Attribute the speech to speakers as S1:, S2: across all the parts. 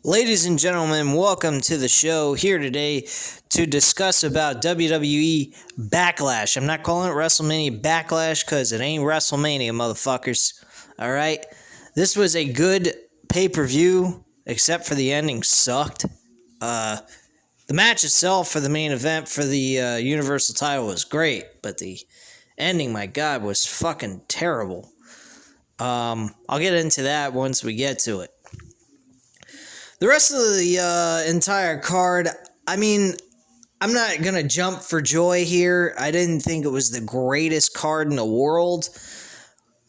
S1: Ladies and gentlemen, welcome to the show. Here today to discuss about WWE Backlash. I'm not calling it Wrestlemania Backlash because it ain't Wrestlemania, motherfuckers. Alright? This was a good pay-per-view, except for the ending sucked. The match itself for the main event for the Universal title was great, but the ending, my God, was fucking terrible. I'll get into that once we get to it. The rest of the entire card, I mean, I'm not going to jump for joy here. I didn't think it was the greatest card in the world,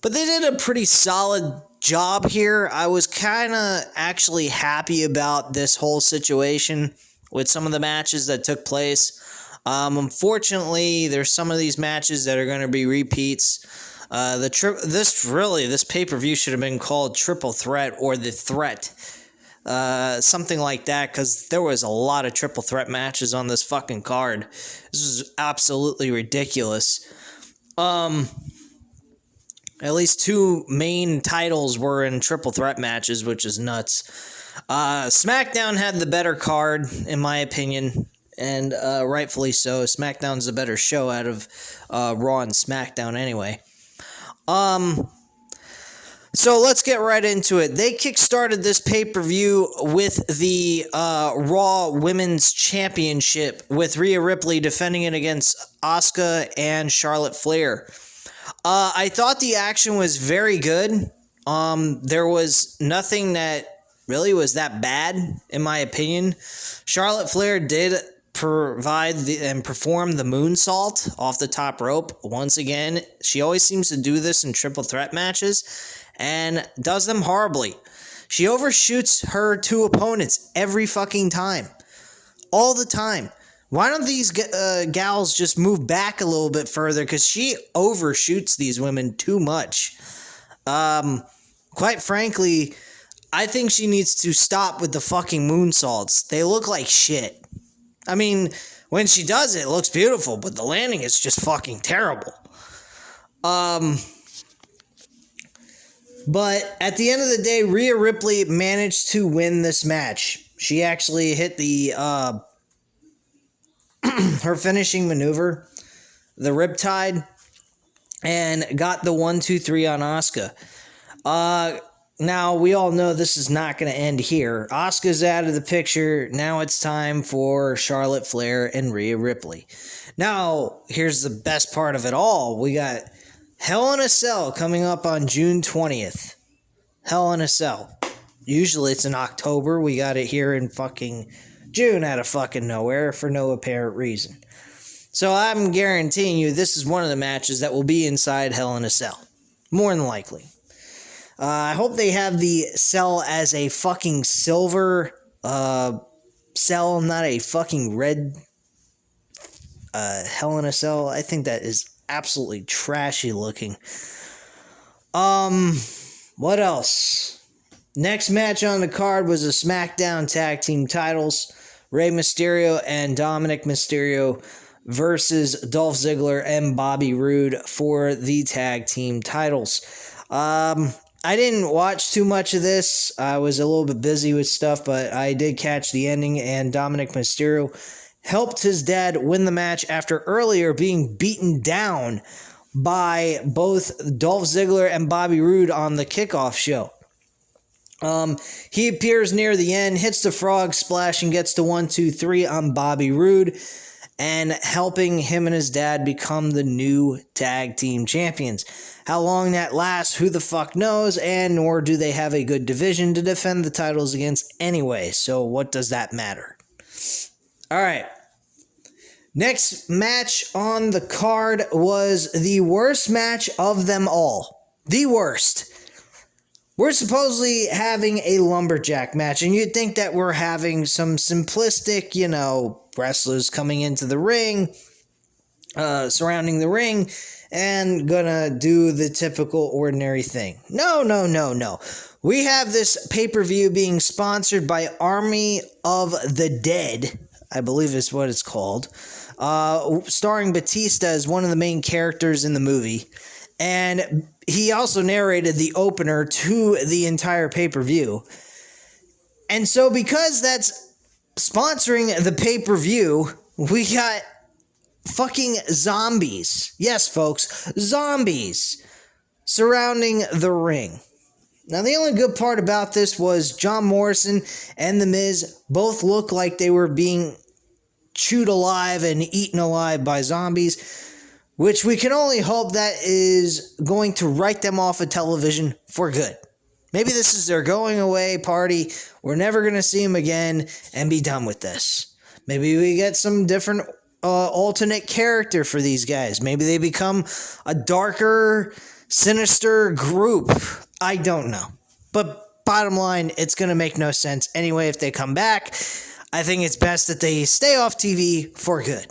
S1: but they did a pretty solid job here. I was kind of actually happy about this whole situation with some of the matches that took place. Unfortunately, there's some of these matches that are going to be repeats. This pay-per-view should have been called Triple Threat or The Threat. Something like that, because there was a lot of triple threat matches on this fucking card. This is absolutely ridiculous. At least two main titles were in triple threat matches, which is nuts. SmackDown had the better card, in my opinion, and rightfully so. SmackDown's the better show out of Raw and SmackDown anyway. So let's get right into it. They kickstarted this pay-per-view with the Raw Women's Championship, with Rhea Ripley defending it against Asuka and Charlotte Flair. I thought the action was very good. There was nothing that really was that bad, in my opinion. Charlotte Flair did provide and perform the moonsault off the top rope. Once again, she always seems to do this in triple threat matches and does them horribly. She overshoots her two opponents every fucking time. All the time. Why don't these gals just move back a little bit further? Because she overshoots these women too much. Quite frankly, I think she needs to stop with the fucking moonsaults. They look like shit. I mean, when she does it, it looks beautiful, but the landing is just fucking terrible. But at the end of the day, Rhea Ripley managed to win this match. She actually hit the her finishing maneuver, the Riptide, and got the 1-2-3 on Asuka. Now, we all know this is not going to end here. Asuka's out of the picture. Now it's time for Charlotte Flair and Rhea Ripley. Now, here's the best part of it all. We got Hell in a Cell coming up on June 20th. Hell in a Cell. Usually it's in October. We got it here in fucking June out of fucking nowhere for no apparent reason. So I'm guaranteeing you this is one of the matches that will be inside Hell in a Cell. More than likely. I hope they have the cell as a fucking silver cell, not a fucking red Hell in a Cell. I think that is absolutely trashy looking. What else? Next match on the card was a SmackDown Tag Team titles. Rey Mysterio and Dominic Mysterio versus Dolph Ziggler and Bobby Roode for the Tag Team titles. I didn't watch too much of this. I was a little bit busy with stuff, but I did catch the ending, and Dominic Mysterio helped his dad win the match after earlier being beaten down by both Dolph Ziggler and Bobby Roode on the kickoff show. He appears near the end, hits the frog splash, and gets the 1-2-3 on Bobby Roode, and helping him and his dad become the new tag team champions. How long that lasts, who the fuck knows, and nor do they have a good division to defend the titles against anyway, so what does that matter? Alright. Next match on the card was the worst match of them all. The worst. We're supposedly having a lumberjack match, and you'd think that we're having some simplistic, wrestlers coming into the ring, surrounding the ring, and gonna do the typical ordinary thing. No. We have this pay-per-view being sponsored by Army of the Dead, I believe is what it's called, starring Batista as one of the main characters in the movie. And he also narrated the opener to the entire pay-per-view. And so because that's sponsoring the pay-per-view, we got fucking zombies. Yes, folks, zombies surrounding the ring. Now, the only good part about this was John Morrison and The Miz both looked like they were being chewed alive and eaten alive by zombies, which we can only hope that is going to write them off of television for good. Maybe this is their going away party. We're never going to see them again and be done with this. Maybe we get some different alternate character for these guys. Maybe they become a darker, sinister group. I don't know. But bottom line, it's going to make no sense anyway if they come back. I think it's best that they stay off TV for good.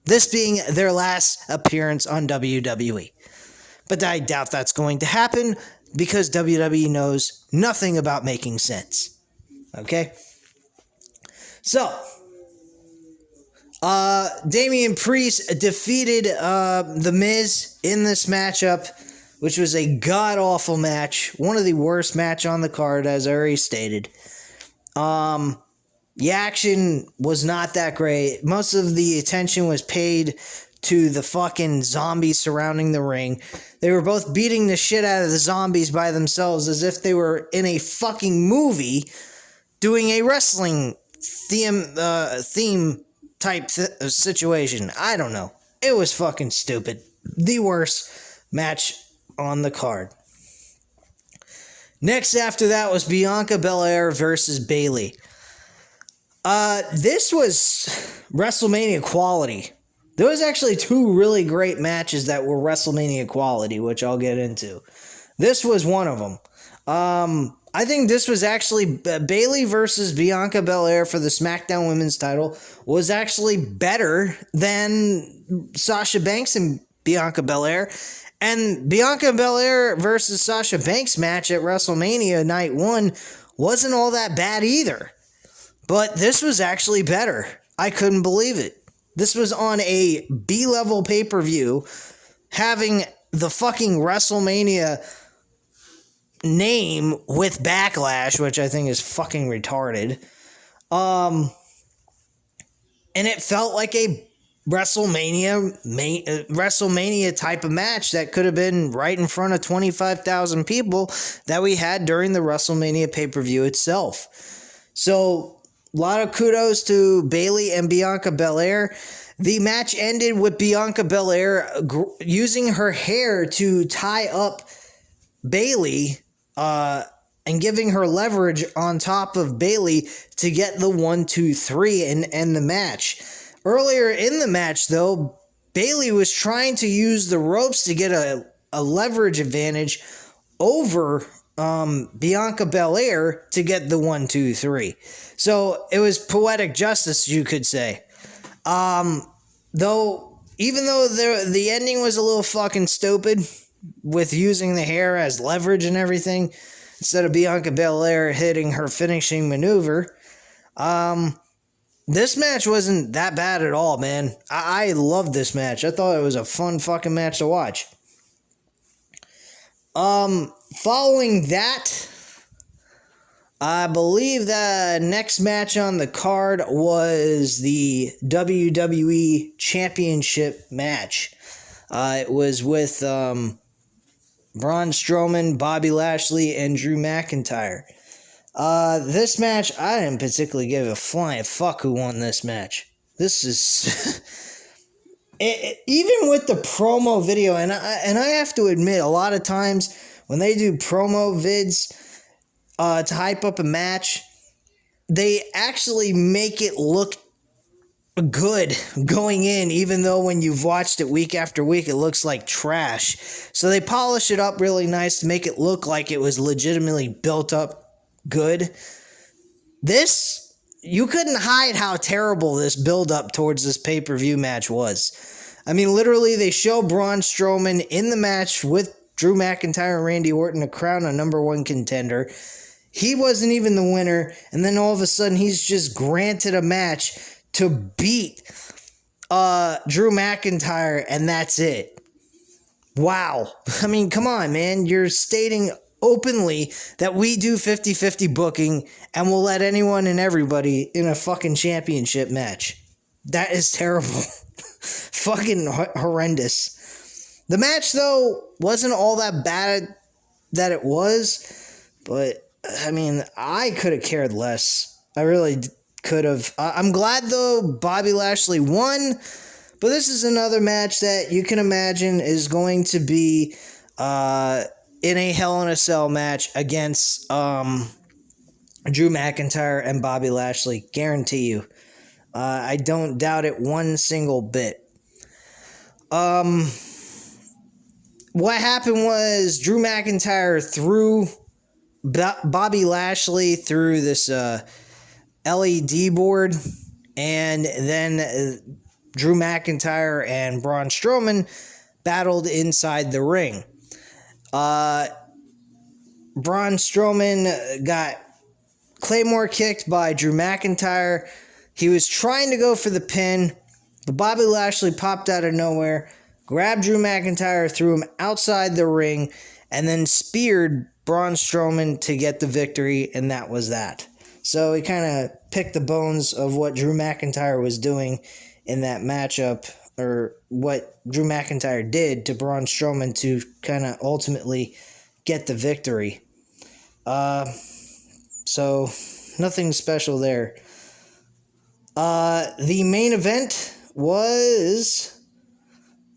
S1: This being their last appearance on WWE. But I doubt that's going to happen because WWE knows nothing about making sense. Okay? So, Damian Priest defeated The Miz in this matchup, which was a god-awful match. One of the worst match on the card, as I already stated. The action was not that great. Most of the attention was paid to the fucking zombies surrounding the ring. They were both beating the shit out of the zombies by themselves as if they were in a fucking movie doing a wrestling theme type situation. I don't know. It was fucking stupid. The worst match on the card. Next after that was Bianca Belaire versus Bayley. This was WrestleMania quality. There was actually two really great matches that were WrestleMania quality, which I'll get into. This was one of them. I think this was actually Bayley versus Bianca Belaire for the SmackDown Women's title was actually better than Sasha Banks and Bianca Belaire. And Bianca Belaire versus Sasha Banks match at WrestleMania Night 1 wasn't all that bad either. But this was actually better. I couldn't believe it. This was on a B-level pay-per-view, having the fucking WrestleMania name with Backlash, which I think is fucking retarded. And it felt like a WrestleMania type of match that could have been right in front of 25,000 people that we had during the WrestleMania pay-per-view itself. So, a lot of kudos to Bayley and Bianca Belaire. The match ended with Bianca Belaire using her hair to tie up Bayley and giving her leverage on top of Bayley to get the 1-2-3 and end the match. Earlier in the match, though, Bayley was trying to use the ropes to get a leverage advantage over Bianca Belaire to get the 1-2-3. So it was poetic justice, you could say. Even though the ending was a little fucking stupid with using the hair as leverage and everything, instead of Bianca Belaire hitting her finishing maneuver, this match wasn't that bad at all, man. I loved this match. I thought it was a fun fucking match to watch. Following that, I believe the next match on the card was the WWE Championship match. It was with Braun Strowman, Bobby Lashley, and Drew McIntyre. This match, I didn't particularly give a flying fuck who won this match. This is... even with the promo video, and I have to admit, a lot of times when they do promo vids to hype up a match, they actually make it look good going in, even though when you've watched it week after week, it looks like trash. So they polish it up really nice to make it look like it was legitimately built up good. This, you couldn't hide how terrible this build-up towards this pay-per-view match was. I mean, literally, they show Braun Strowman in the match with Drew McIntyre and Randy Orton to crown a number one contender. He wasn't even the winner, and then all of a sudden, he's just granted a match to beat Drew McIntyre, and that's it. Wow. I mean, come on, man. You're stating openly that we do 50-50 booking and we'll let anyone and everybody in a fucking championship match. That is terrible. Fucking horrendous. The match, though, wasn't all that bad that it was, but, I mean, I could have cared less. I really could have. I'm glad, though, Bobby Lashley won, but this is another match that you can imagine is going to be in a Hell in a Cell match against Drew McIntyre and Bobby Lashley. Guarantee you. I don't doubt it one single bit. What happened was Drew McIntyre threw Bobby Lashley through this LED board, and then Drew McIntyre and Braun Strowman battled inside the ring. Braun Strowman got Claymore kicked by Drew McIntyre. He was trying to go for the pin, but Bobby Lashley popped out of nowhere, grabbed Drew McIntyre, threw him outside the ring, and then speared Braun Strowman to get the victory, and that was that. So he kind of picked the bones of what Drew McIntyre was doing in that matchup, or what Drew McIntyre did to Braun Strowman to kind of ultimately get the victory. So nothing special there. The main event was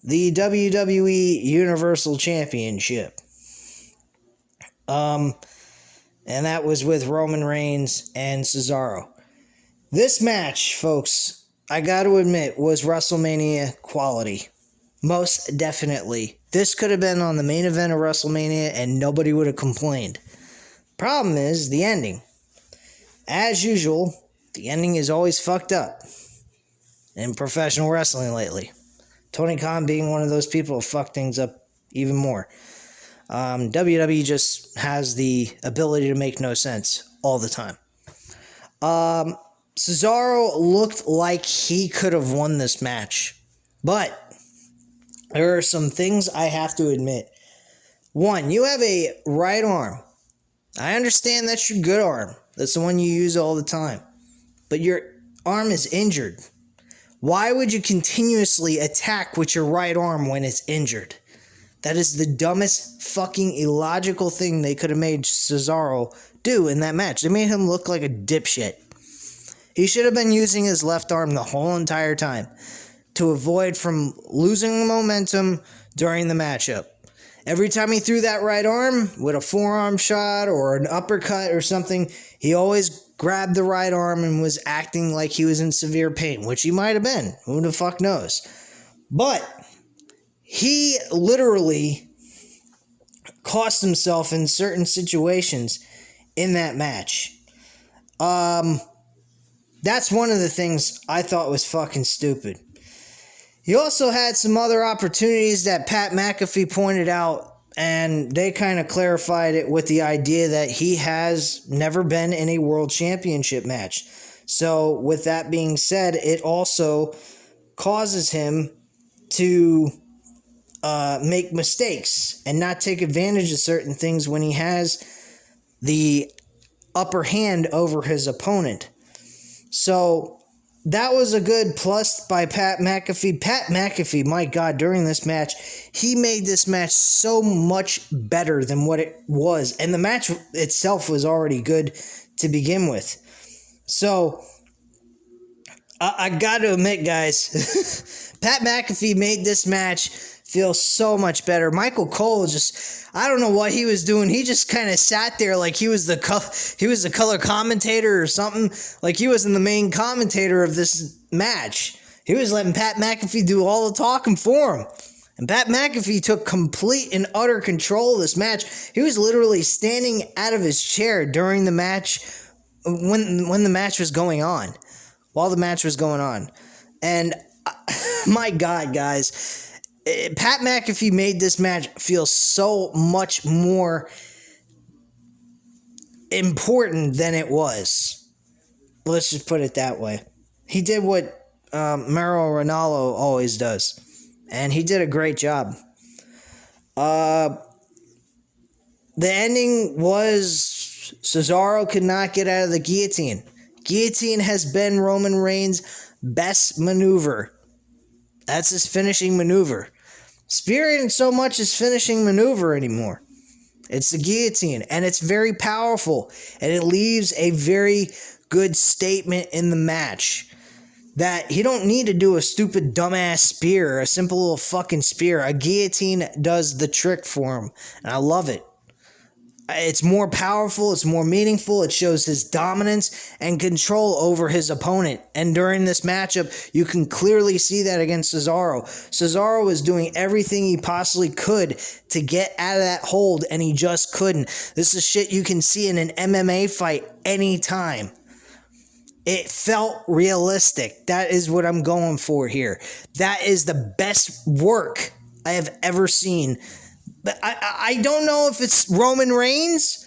S1: the WWE Universal Championship. And that was with Roman Reigns and Cesaro. This match, folks, I got to admit, was WrestleMania quality. Most definitely. This could have been on the main event of WrestleMania and nobody would have complained. Problem is the ending. As usual, the ending is always fucked up in professional wrestling lately. Tony Khan being one of those people who fuck things up even more. WWE just has the ability to make no sense all the time. Cesaro looked like he could have won this match, but there are some things I have to admit. One, you have a right arm. I understand that's your good arm. That's the one you use all the time. But your arm is injured. Why would you continuously attack with your right arm when it's injured? That is the dumbest fucking illogical thing they could have made Cesaro do in that match. They made him look like a dipshit. He should have been using his left arm the whole entire time to avoid from losing momentum during the matchup. Every time he threw that right arm with a forearm shot or an uppercut or something, he always grabbed the right arm and was acting like he was in severe pain, which he might have been. Who the fuck knows? But he literally cost himself in certain situations in that match. That's one of the things I thought was fucking stupid. He also had some other opportunities that Pat McAfee pointed out, and they kind of clarified it with the idea that he has never been in a world championship match. So with that being said, it also causes him to make mistakes and not take advantage of certain things when he has the upper hand over his opponent. So that was a good plus by Pat McAfee. Pat McAfee, my God, during this match, he made this match so much better than what it was. And the match itself was already good to begin with. So I got to admit, guys, Pat McAfee made this match feel so much better. Michael Cole just, I don't know what he was doing. He just kind of sat there like he was the color commentator or something. Like he wasn't the main commentator of this match. He was letting Pat McAfee do all the talking for him. And Pat McAfee took complete and utter control of this match. He was literally standing out of his chair during the match when the match was going on. While the match was going on. And my God, guys, Pat McAfee made this match feel so much more important than it was. Let's just put it that way. He did what Mauro Ranallo always does. And he did a great job. the ending was Cesaro could not get out of the guillotine. Guillotine has been Roman Reigns' best maneuver. That's his finishing maneuver. Spear isn't so much his finishing maneuver anymore. It's the guillotine, and it's very powerful, and it leaves a very good statement in the match. That he don't need to do a stupid dumbass spear, a simple little fucking spear. A guillotine does the trick for him, and I love it. It's more powerful, it's more meaningful, it shows his dominance and control over his opponent. And during this matchup, you can clearly see that against Cesaro. Cesaro was doing everything he possibly could to get out of that hold, and he just couldn't. This is shit you can see in an MMA fight anytime. It felt realistic. That is what I'm going for here. That is the best work I have ever seen. But I don't know if it's Roman Reigns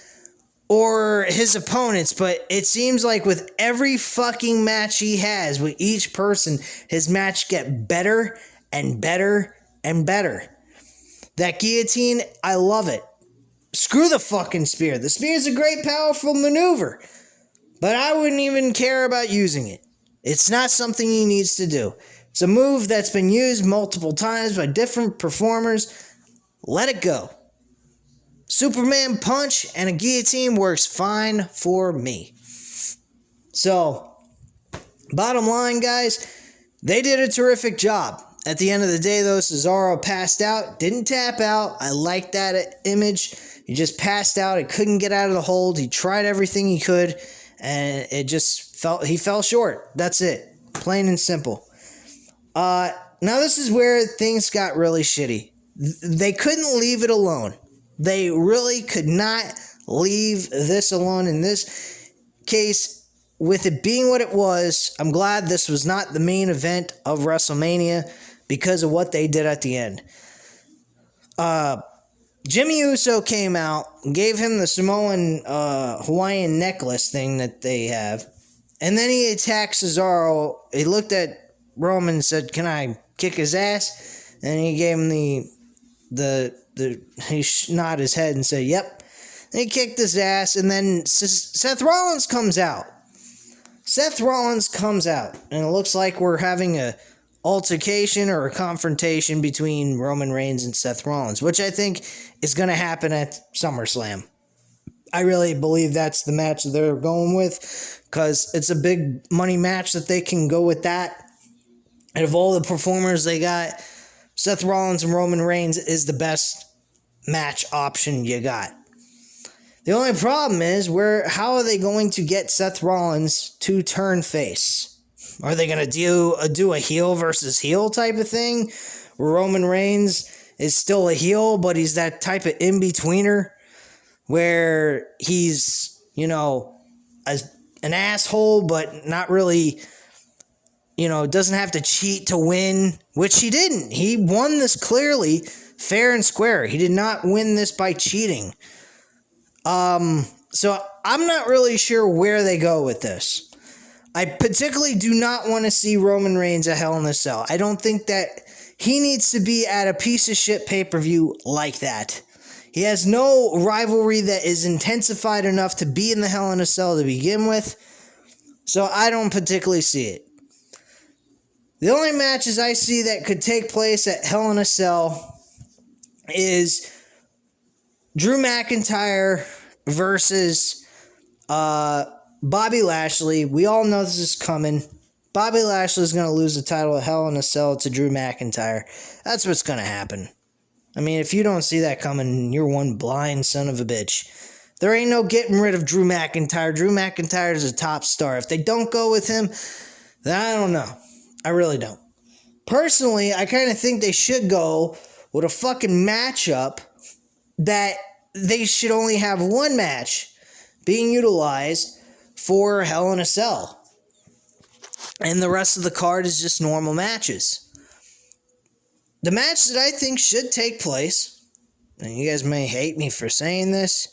S1: or his opponents, but it seems like with every fucking match he has, with each person, his match get better and better and better. That guillotine, I love it. Screw the fucking spear. The spear is a great, powerful maneuver, but I wouldn't even care about using it. It's not something he needs to do. It's a move that's been used multiple times by different performers. Let it go. Superman punch and a guillotine works fine for me. So, bottom line, guys, they did a terrific job. At the end of the day, though, Cesaro passed out, didn't tap out. I like that image. He just passed out. He couldn't get out of the hold. He tried everything he could, and he fell short. That's it. Plain and simple. Now this is where things got really shitty. They couldn't leave it alone. They really could not leave this alone. In this case, with it being what it was, I'm glad this was not the main event of WrestleMania because of what they did at the end. Jimmy Uso came out and gave him the Samoan Hawaiian necklace thing that they have. And then he attacked Cesaro. He looked at Roman and said, "Can I kick his ass?" And he gave him he nodded his head and said, "Yep." And he kicked his ass, and then Seth Rollins comes out. And it looks like we're having a altercation or a confrontation between Roman Reigns and Seth Rollins, which I think is going to happen at SummerSlam. I really believe that's the match that they're going with, because it's a big money match that they can go with that. And of all the performers they got, Seth Rollins and Roman Reigns is the best match option you got. The only problem is, how are they going to get Seth Rollins to turn face? Are they going to do a heel versus heel type of thing, where Roman Reigns is still a heel, but he's that type of in-betweener, where he's, an asshole, but not really... doesn't have to cheat to win, which he didn't. He won this clearly, fair and square. He did not win this by cheating. So I'm not really sure where they go with this. I particularly do not want to see Roman Reigns at Hell in a Cell. I don't think that he needs to be at a piece of shit pay-per-view like that. He has no rivalry that is intensified enough to be in the Hell in a Cell to begin with. So I don't particularly see it. The only matches I see that could take place at Hell in a Cell is Drew McIntyre versus Bobby Lashley. We all know this is coming. Bobby Lashley is going to lose the title of Hell in a Cell to Drew McIntyre. That's what's going to happen. I mean, if you don't see that coming, you're one blind son of a bitch. There ain't no getting rid of Drew McIntyre. Drew McIntyre is a top star. If they don't go with him, then I don't know. I really don't. Personally, I kind of think they should go with a fucking matchup that they should only have one match being utilized for Hell in a Cell. And the rest of the card is just normal matches. The match that I think should take place, and you guys may hate me for saying this,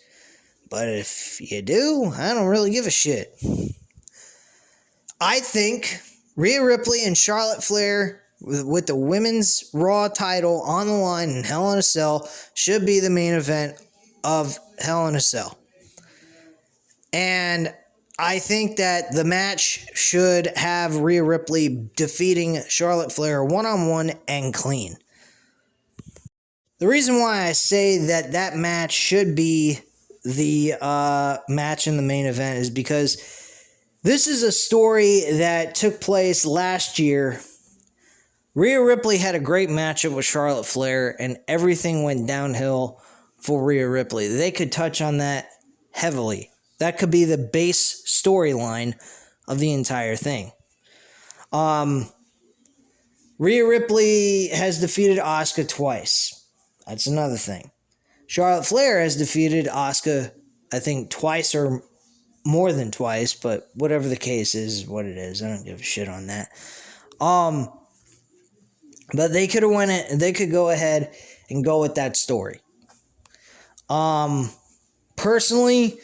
S1: but if you do, I don't really give a shit. I think Rhea Ripley and Charlotte Flair with the women's Raw title on the line in Hell in a Cell should be the main event of Hell in a Cell. And I think that the match should have Rhea Ripley defeating Charlotte Flair one-on-one and clean. The reason why I say that that match should be the match in the main event is because this is a story that took place last year. Rhea Ripley had a great matchup with Charlotte Flair, and everything went downhill for Rhea Ripley. They could touch on that heavily. That could be the base storyline of the entire thing. Rhea Ripley has defeated Asuka twice. That's another thing. Charlotte Flair has defeated Asuka, I think, twice or more than twice, but whatever the case is what it is. I don't give a shit on that. But they could have they could go ahead and go with that story. Personally,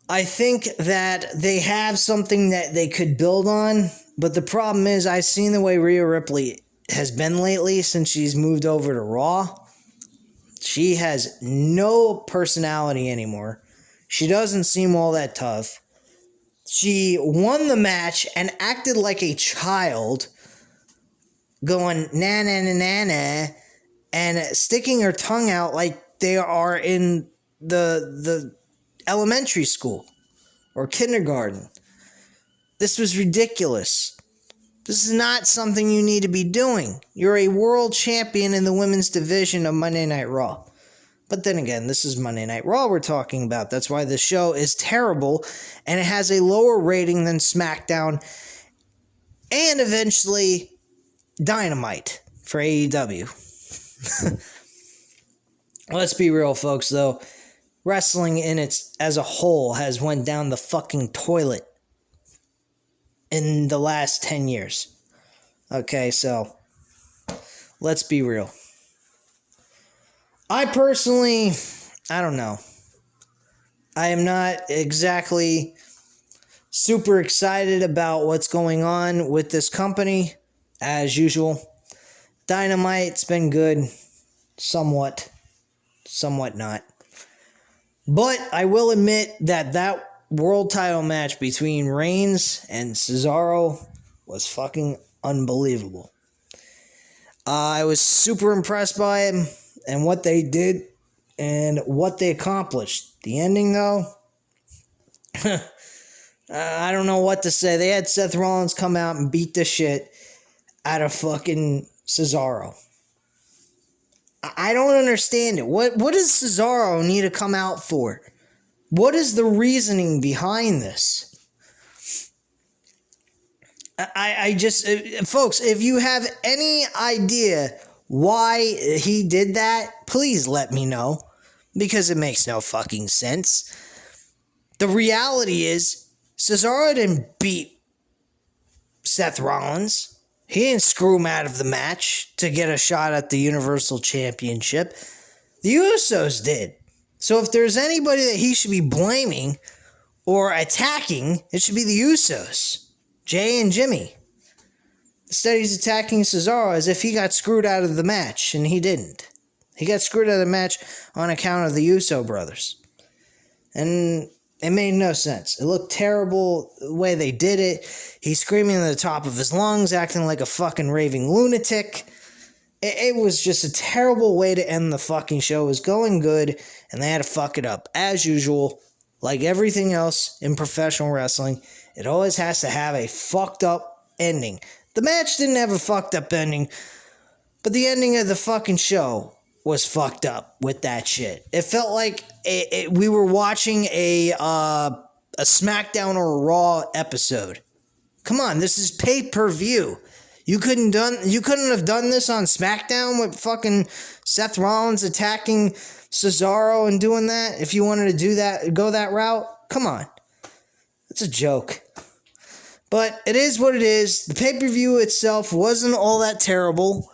S1: I think that they have something that they could build on, but the problem is I've seen the way Rhea Ripley has been lately since she's moved over to Raw. She has no personality anymore. She doesn't seem all that tough. She won the match and acted like a child, going na na na na na, and sticking her tongue out like they are in the elementary school or kindergarten. This was ridiculous. This is not something you need to be doing. You're a world champion in the women's division of Monday Night Raw. But then again, this is Monday Night Raw we're talking about. That's why the show is terrible, and it has a lower rating than SmackDown and eventually Dynamite for AEW. Let's be real, folks, though. Wrestling in its as a whole has went down the fucking toilet in the last 10 years. Okay, so let's be real. I personally, I don't know. I am not exactly super excited about what's going on with this company, as usual. Dynamite's been good, somewhat not. But I will admit that world title match between Reigns and Cesaro was fucking unbelievable. I was super impressed by him and what they did and what they accomplished. The ending, though, I don't know what to say. They had Seth Rollins come out and beat the shit out of fucking Cesaro. I don't understand it. What does Cesaro need to come out for? What is the reasoning behind this? I just, folks, if you have any idea why he did that, please let me know, because it makes no fucking sense. The reality is, Cesaro didn't beat Seth Rollins. He didn't screw him out of the match to get a shot at the Universal Championship. The Usos did. So if there's anybody that he should be blaming or attacking, it should be the Usos. Jay and Jimmy. Instead, he's attacking Cesaro as if he got screwed out of the match, and he didn't. He got screwed out of the match on account of the Uso brothers. And it made no sense. It looked terrible the way they did it. He's screaming at the top of his lungs, acting like a fucking raving lunatic. It was just a terrible way to end the fucking show. It was going good, and they had to fuck it up. As usual, like everything else in professional wrestling, it always has to have a fucked up ending. The match didn't have a fucked up ending, but the ending of the fucking show was fucked up with that shit. It felt like we were watching a SmackDown or a Raw episode. Come on, this is pay-per-view. You couldn't have done this on SmackDown with fucking Seth Rollins attacking Cesaro and doing that? If you wanted to do that, go that route? Come on. It's a joke. But it is what it is. The pay-per-view itself wasn't all that terrible.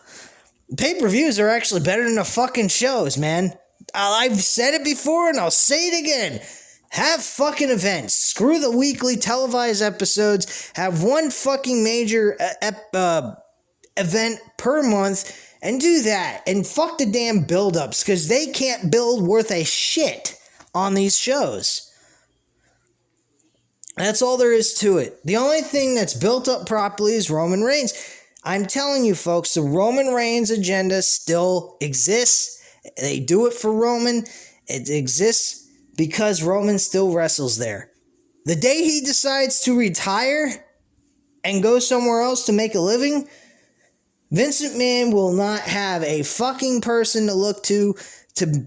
S1: Pay-per-views are actually better than the fucking shows, man. I've said it before and I'll say it again. Have fucking events. Screw the weekly televised episodes. Have one fucking major event per month and do that. And fuck the damn build-ups, because they can't build worth a shit. on these shows. That's all there is to it. The only thing that's built up properly is Roman Reigns. I'm telling you, folks, the Roman Reigns agenda still exists. They do it for Roman. It exists because Roman still wrestles there. The day he decides to retire and go somewhere else to make a living, Vince McMahon will not have a fucking person to look to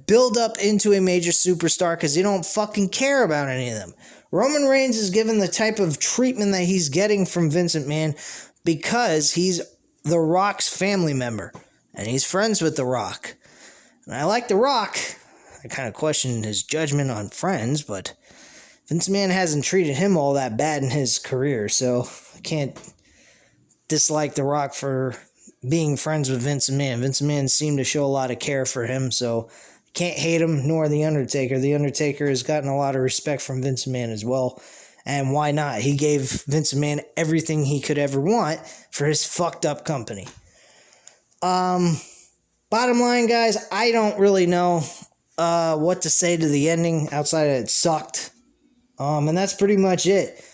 S1: build up into a major superstar because they don't fucking care about any of them. Roman Reigns is given the type of treatment that he's getting from Vince McMahon because he's The Rock's family member and he's friends with The Rock. And I like The Rock. I kind of question his judgment on Friends, but Vince McMahon hasn't treated him all that bad in his career, so I can't dislike The Rock for being friends with Vince McMahon. Vince McMahon seemed to show a lot of care for him, so I can't hate him, nor The Undertaker. The Undertaker has gotten a lot of respect from Vince McMahon as well, and why not? He gave Vince McMahon everything he could ever want for his fucked up company. Bottom line, guys, I don't really know what to say to the ending outside of it sucked. And that's pretty much it.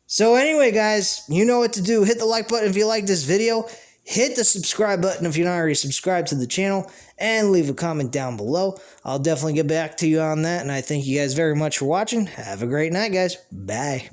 S1: So anyway, guys, you know what to do. Hit the like button if you like this video. Hit the subscribe button if you're not already subscribed to the channel. And leave a comment down below. I'll definitely get back to you on that. And I thank you guys very much for watching. Have a great night, guys. Bye.